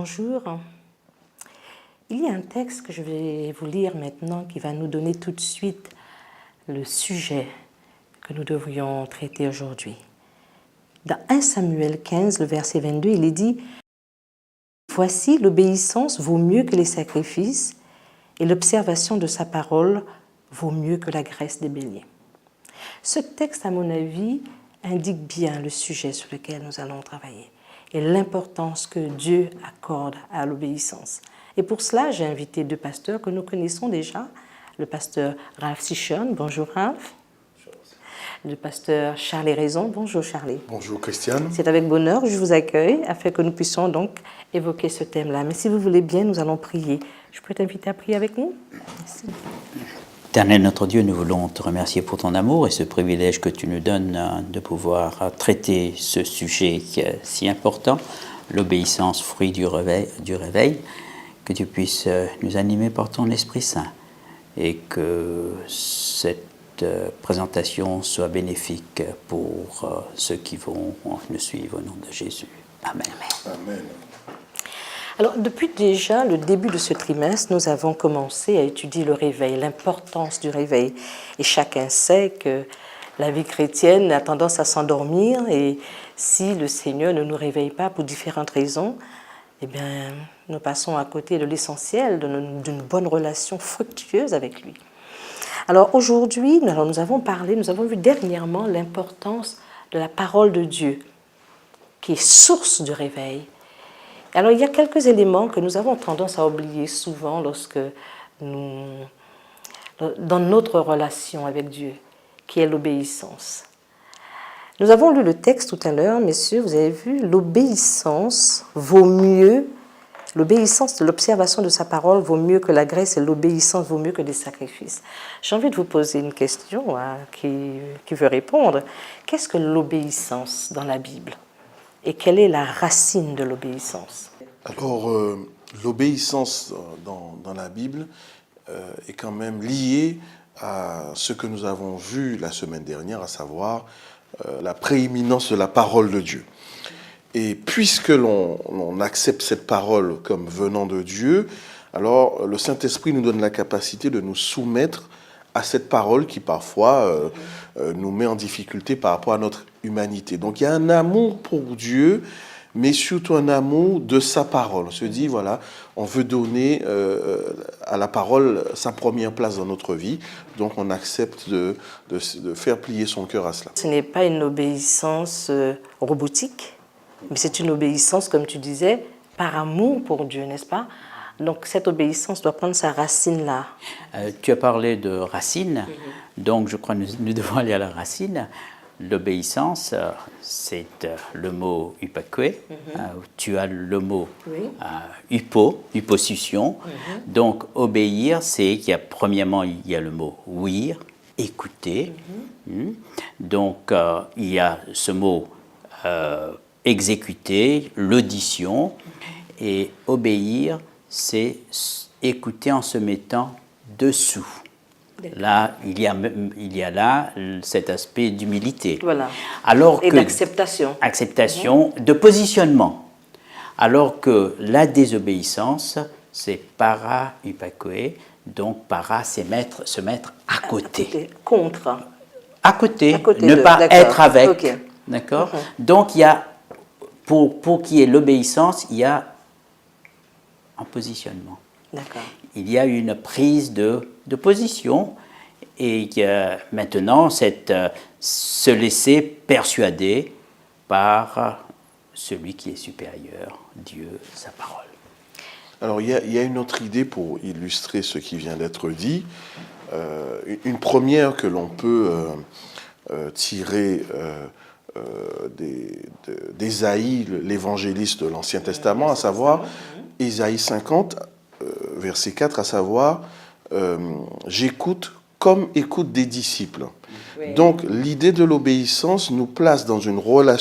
Bonjour. Il y a un texte que je vais vous lire maintenant qui va nous donner tout de suite le sujet que nous devrions traiter aujourd'hui. Dans 1 Samuel 15, le verset 22, il est dit « Voici, l'obéissance vaut mieux que les sacrifices et l'observation de sa parole vaut mieux que la graisse des béliers. » Ce texte, à mon avis, indique bien le sujet sur lequel nous allons travailler et l'importance que Dieu accorde à l'obéissance. Et pour cela, j'ai invité deux pasteurs que nous connaissons déjà, le pasteur Ralph Sichon. Bonjour Ralph. Bonjour. Le pasteur Charlie Raison. Bonjour Charlie. Bonjour Christiane. C'est avec bonheur que je vous accueille afin que nous puissions donc évoquer ce thème-là. Mais si vous voulez bien, nous allons prier. Je peux t'inviter à prier avec nous? Merci. Éternel notre Dieu, nous voulons te remercier pour ton amour et ce privilège que tu nous donnes de pouvoir traiter ce sujet qui est si important, l'obéissance, fruit du réveil, que tu puisses nous animer par ton Esprit Saint et que cette présentation soit bénéfique pour ceux qui vont nous suivre au nom de Jésus. Amen. Amen. Alors, depuis déjà le début de ce trimestre, nous avons commencé à étudier le réveil, l'importance du réveil. Et chacun sait que la vie chrétienne a tendance à s'endormir et si le Seigneur ne nous réveille pas pour différentes raisons, eh bien, nous passons à côté de l'essentiel d'une bonne relation fructueuse avec lui. Alors aujourd'hui, nous avons vu dernièrement l'importance de la parole de Dieu, qui est source du réveil. Alors, il y a quelques éléments que nous avons tendance à oublier souvent dans notre relation avec Dieu, qui est l'obéissance. Nous avons lu le texte tout à l'heure, messieurs, vous avez vu, l'obéissance de l'observation de sa parole vaut mieux que la graisse et l'obéissance vaut mieux que des sacrifices. J'ai envie de vous poser une question qui veut répondre. Qu'est-ce que l'obéissance dans la Bible ? Et quelle est la racine de l'obéissance? Alors, l'obéissance dans la Bible est quand même liée à ce que nous avons vu la semaine dernière, à savoir la prééminence de la parole de Dieu. Et puisque l'on accepte cette parole comme venant de Dieu, alors le Saint-Esprit nous donne la capacité de nous soumettre à cette parole qui parfois nous met en difficulté par rapport à notre humanité. Donc il y a un amour pour Dieu, mais surtout un amour de sa parole. On se dit, voilà, on veut donner à la parole sa première place dans notre vie, donc on accepte de faire plier son cœur à cela. Ce n'est pas une obéissance robotique, mais c'est une obéissance, comme tu disais, par amour pour Dieu, n'est-ce pas? Donc cette obéissance doit prendre sa racine là. Tu as parlé de racine, donc je crois que nous devons aller à la racine. L'obéissance, c'est le mot hypakwe, tu as le mot hyposution. Donc obéir, c'est qu'il y a premièrement il y a le mot ouïr, écouter. Donc il y a ce mot exécuter, l'audition, et obéir, c'est écouter en se mettant dessous. Là, il y a là cet aspect d'humilité. Voilà. Alors et que d'acceptation. Acceptation, de positionnement. Alors que la désobéissance, c'est para hypakwe, donc para, c'est se mettre à côté. Contre. À côté de, ne pas être avec. Okay. D'accord. Donc, il y a, pour qu'il y ait l'obéissance, il y a un positionnement. D'accord. Il y a une prise de position et maintenant se laisser persuader par celui qui est supérieur, Dieu, sa parole. Alors il y a une autre idée pour illustrer ce qui vient d'être dit. Une première que l'on peut tirer d'Ésaïe, l'évangéliste de l'Ancien Testament, à savoir Ésaïe 50, verset 4, à savoir j'écoute comme écoutent des disciples. Oui. Donc l'idée de l'obéissance nous place dans une relation